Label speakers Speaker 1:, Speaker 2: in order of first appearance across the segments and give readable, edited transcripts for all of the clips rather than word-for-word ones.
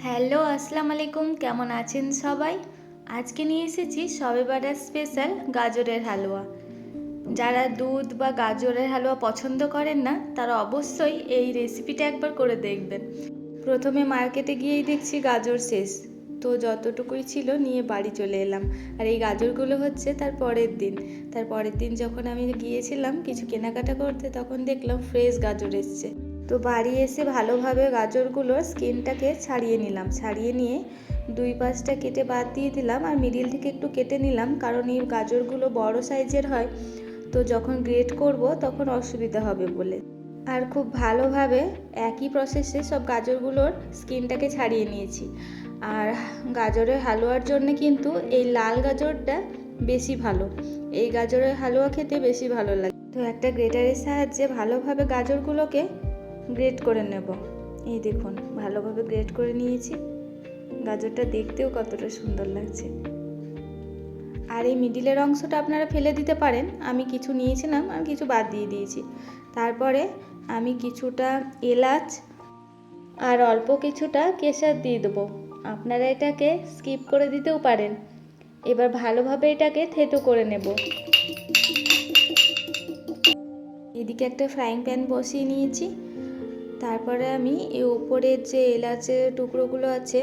Speaker 1: Hello, আসসালামু আলাইকুম। কেমন আছেন সবাই? আজকে নিয়ে এসেছি শবে বারাত স্পেশাল গাজরের হালুয়া। যারা দুধ বা গাজরের হালুয়া পছন্দ করেন না, তারা অবশ্যই এই রেসিপিটা একবার করে দেখবেন। প্রথমে মার্কেটে গিয়েই দেখছি গাজর শেষ, তো যতটুকুই ছিল নিয়ে বাড়ি চলে এলাম। আর এই গাজরগুলো হচ্ছে তার পরের দিন যখন আমি গিয়েছিলাম কিছু কেনাকাটা করতে, তখন দেখলাম ফ্রেশ গাজর এসছে। তো বাড়ি এসে ভালোভাবে গাজরগুলোর স্কিনটাকে ছাড়িয়ে নিলাম, ছাড়িয়ে নিয়ে দুই পাশটা কেটে বাদ দিয়ে দিলাম আর মিডিল থেকে একটু কেটে নিলাম, কারণ এই গাজরগুলো বড় সাইজের হয়, তো যখন গ্রেট করব তখন অসুবিধা হবে বলে। আর খুব ভালোভাবে একই প্রসেসে সব গাজরগুলোর স্কিনটাকে ছাড়িয়ে নিয়েছি। আর গাজরের হালুয়ার জন্য কিন্তু এই লাল গাজরটা বেশি ভালো, এই গাজরের হালুয়া খেতে বেশি ভালো লাগে। তো একটা গ্রেটারের সাহায্যে ভালোভাবে গাজরগুলোকে গ্রেট করে নেব। এই দেখুন, ভালোভাবে গ্রেট করে নিয়েছি। গাজরটা দেখতেও কতটা সুন্দর লাগছে। আর এই মিডিলের অংশটা আপনারা ফেলে দিতে পারেন, আমি কিছু নিয়েছিলাম আর কিছু বাদ দিয়ে দিয়েছি। তারপরে আমি কিছুটা এলাচ আর অল্প কিছুটা কেশর দিয়ে দেবো, আপনারা এটাকে স্কিপ করে দিতেও পারেন। এবার ভালোভাবে এটাকে থেতো করে নেব। এদিকে একটা ফ্রাইং প্যান বসিয়ে নিয়েছি। তারপরে আমি এই উপরের যে এলাচের টুকরোগুলো আছে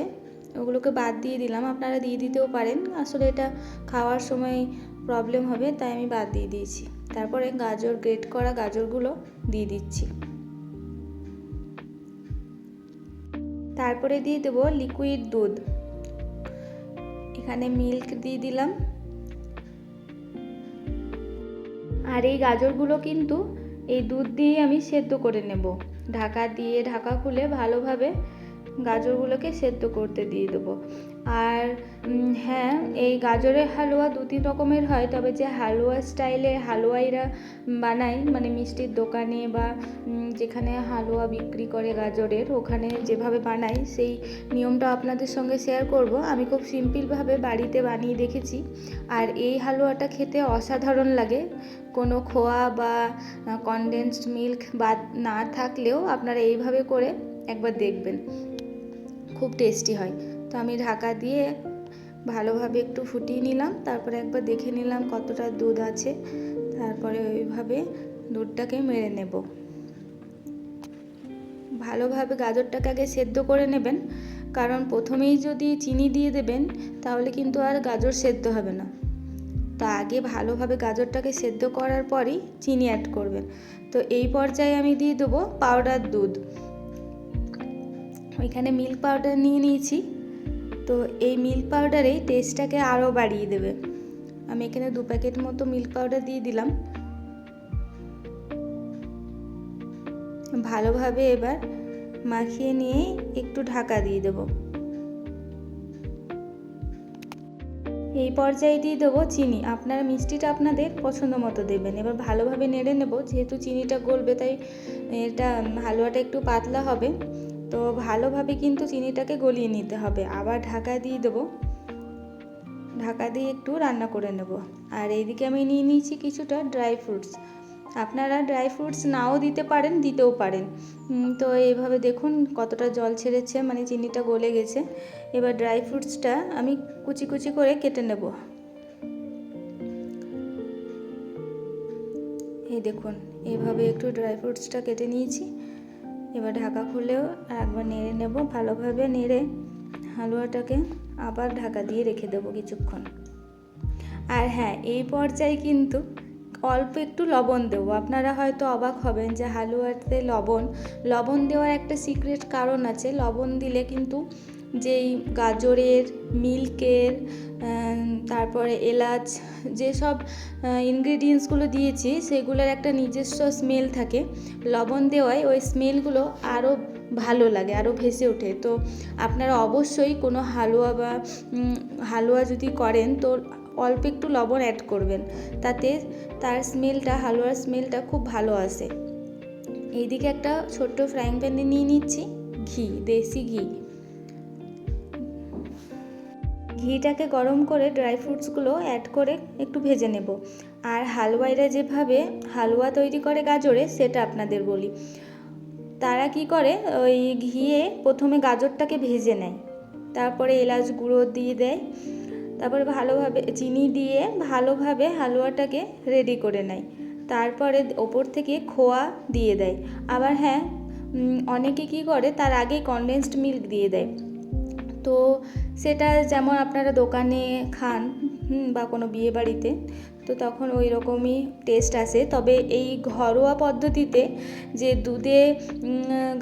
Speaker 1: ওগুলোকে বাদ দিয়ে দিলাম, আপনারা দিয়ে দিতেও পারেন, আসলে এটা খাওয়ার সময় প্রবলেম হবে তাই আমি বাদ দিয়ে দিয়েছি। তারপরে গাজর, গ্রেট করা গাজরগুলো দিয়ে দিচ্ছি। তারপরে দিয়ে দেবো লিকুইড দুধ, এখানে মিল্ক দিয়ে দিলাম। আর এই গাজরগুলো কিন্তু এই দুধ দিয়ে আমি সেদ্ধ করে নেব। ঢাকা খুলে ভালোভাবে গাজরগুলোকে সেদ্ধ করতে দিয়ে দেবো। আর হ্যাঁ, এই গাজরের হালুয়া দু তিন রকমের হয়, তবে যে হালুয়া স্টাইলে হালুয়াইরা বানায়, মানে মিষ্টির দোকানে বা যেখানে হালুয়া বিক্রি করে গাজরের, ওখানে যেভাবে বানাই সেই নিয়মটা আপনাদের সঙ্গে শেয়ার করব। আমি খুব সিম্পলভাবে বাড়িতে বানিয়ে দেখেছি, আর এই হালুয়াটা খেতে অসাধারণ লাগে। কোনো খোয়া বা কনডেন্সড মিল্ক বাদ না থাকলেও আপনারা এইভাবে করে একবার দেখবেন, খুব টেস্টি হয়। তো আমি ঢাকা দিয়ে ভালোভাবে একটু ফুটিয়ে নিলাম, তারপরে একবার দেখে নিলাম কতটা দুধ আছে, তারপরে ওইভাবে দুধটাকে মেরে নেব। ভালোভাবে গাজরটাকে আগে সেদ্ধ করে নেবেন, কারণ প্রথমেই যদি চিনি দিয়ে দেবেন তাহলে কিন্তু আর গাজর সেদ্ধ হবে না। তো আগে ভালোভাবে গাজরটাকে সেদ্ধ করার পরই চিনি অ্যাড করবেন। তো এই পর্যায়ে আমি দিয়ে দেবো পাউডার দুধ। ওইখানে মিল্ক পাউডার নিয়ে নিয়েছি, তো এই মিল্ক পাউডারেই টেস্টটাকে আরও বাড়িয়ে দেবে। আমি এখানে 2 প্যাকেট মতো মিল্ক পাউডার দিয়ে দিলাম। ভালোভাবে এবার মাখিয়ে নিয়ে একটু ঢাকা দিয়ে দেব। এই পর্যায়ে দিয়ে দেবো চিনি, আপনারা মিষ্টিটা আপনাদের পছন্দ মতো দেবেন। এবার ভালোভাবে নেড়ে নেব, যেহেতু চিনিটা গলবে তাই এটা হালুয়াটা একটু পাতলা হবে, তো ভালোভাবে কিন্তু চিনিটাকে গলিয়ে নিতে হবে। আবার ঢাকা দিয়ে দেবো, ঢাকা দিয়ে একটু রান্না করে নেব। আর এইদিকে আমি নিয়ে নিয়েছি কিছুটা ড্রাই ফ্রুটস, আপনারা ড্রাই ফ্রুটস নাও দিতে পারেন, দিতেও পারেন। তো এইভাবে দেখুন কতটা জল ছেড়েছে, মানে চিনিটা গলে গেছে। এবার ড্রাই ফ্রুটসটা আমি কুচি কুচি করে কেটে নেব। এই দেখুন, এইভাবে একটু ড্রাই ফ্রুটসটা কেটে নিয়েছি। এবার ঢাকা খুলেও একবার নেড়ে নেব, ভালোভাবে নেড়ে হালুয়াটাকে আবার ঢাকা দিয়ে রেখে দেবো কিছুক্ষণ। আর হ্যাঁ, এই পর্যায়ে কিন্তু অল্প একটু লবণ দেবো। আপনারা হয়তো অবাক হবেন যে হালুয়াতে লবণ দেওয়ার একটা সিক্রেট কারণ আছে। লবণ দিলে কিন্তু যেই গাজরের, মিল্কের, তারপরে এলাচ, যেসব ইনগ্রিডিয়েন্টসগুলো দিয়েছি সেগুলোর একটা নিজস্ব স্মেল থাকে। লবণ দেওয়ায় ওই স্মেলগুলো আরও ভালো লাগে, আরও ভেসে ওঠে। তো আপনারা অবশ্যই কোনো হালুয়া যদি করেন তো অল্প একটু লবণ অ্যাড করবেন, তাতে তার স্মেলটা, হালুয়ার স্মেলটা খুব ভালো আসে। এইদিকে একটা ছোট্ট ফ্রাইং প্যানে নিয়ে নিচ্ছি ঘি, দেশি ঘি। ঘিটাকে গরম করে ড্রাই ফ্রুটসগুলো অ্যাড করে একটু ভেজে নেব। আর হালুয়াইরা যেভাবে হালুয়া তৈরি করে গাজরে, সেটা আপনাদের বলি। তারা কি করে ওই ঘিয়ে প্রথমে গাজরটাকে ভেজে নেয়, তারপরে এলাচ গুঁড়ো দিয়ে দেয়, তারপরে ভালোভাবে চিনি দিয়ে ভালোভাবে হালুয়াটাকে রেডি করে নেয়, তারপরে ওপর থেকে খোয়া দিয়ে দেয়। আবার হ্যাঁ, অনেকে কি করে তার আগেই কনডেন্সড মিল্ক দিয়ে দেয়। তো সেটা যেমন আপনারা দোকানে খান বা কোনো বিয়ে বাড়িতে, তো তখন ওই রকমই টেস্ট আসে। তবে এই ঘরোয়া পদ্ধতিতে যে দুধে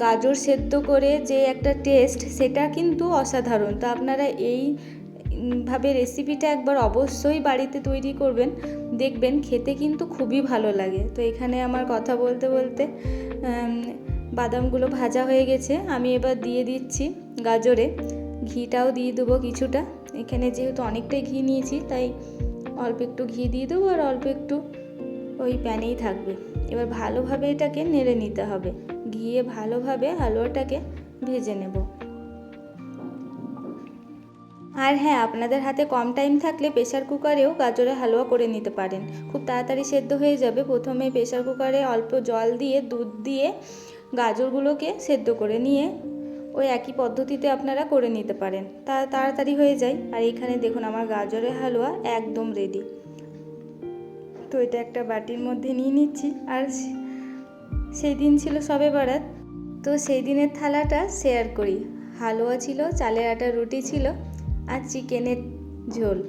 Speaker 1: গাজর সেদ্ধ করে যে একটা টেস্ট, সেটা কিন্তু অসাধারণ। তো আপনারা এইভাবে রেসিপিটা একবার অবশ্যই বাড়িতে তৈরি করবেন, দেখবেন খেতে কিন্তু খুবই ভালো লাগে। তো এখানে আমার কথা বলতে বলতে বাদামগুলো ভাজা হয়ে গেছে, আমি এবার দিয়ে দিচ্ছি গাজরে। ঘিটাও দিয়ে দেবো কিছুটা, এখানে যেহেতু অনেকটাই ঘি নিয়েছি তাই অল্প একটু ঘি দিয়ে দেবো, আর অল্প একটু ওই প্যানেই থাকবে। এবার ভালোভাবে এটাকে নেড়ে নিতে হবে, ঘিয়ে ভালোভাবে হালুয়াটাকে ভেজে নেব। আর হ্যাঁ, আপনাদের হাতে কম টাইম থাকলে প্রেসার কুকারেও গাজরের হালুয়া করে নিতে পারেন, খুব তাড়াতাড়ি সেদ্ধ হয়ে যাবে। প্রথমে প্রেসার কুকারে অল্প জল দিয়ে দুধ দিয়ে গাজরগুলোকে সেদ্ধ করে নিয়ে ওই একই পদ্ধতিতে আপনারা করে নিতে পারেন, তাড়াতাড়ি হয়ে যায়। আর এখানে দেখুন আমার গাজরের হালুয়া একদম রেডি। তো এটা একটা বাটির মধ্যে নিয়ে নিচ্ছি। আর সেই দিন ছিল শবে বরাত, তো সেই দিনের থালাটা শেয়ার করি। হালুয়া ছিল, চালের আটার রুটি ছিল, আর চিকেনের ঝোল।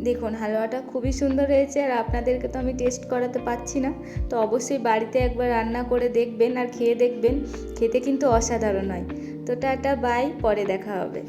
Speaker 1: দেখুন হালুয়াটা খুবই সুন্দর হয়েছে, আর আপনাদেরকে তো আমি টেস্ট করাতে পারছি না। তো অবশ্যই বাড়িতে একবার রান্না করে দেখবেন আর খেয়ে দেখবেন, খেতে কিন্তু অসাধারণ হয়। তো টাটা, বাই, পরে দেখা হবে।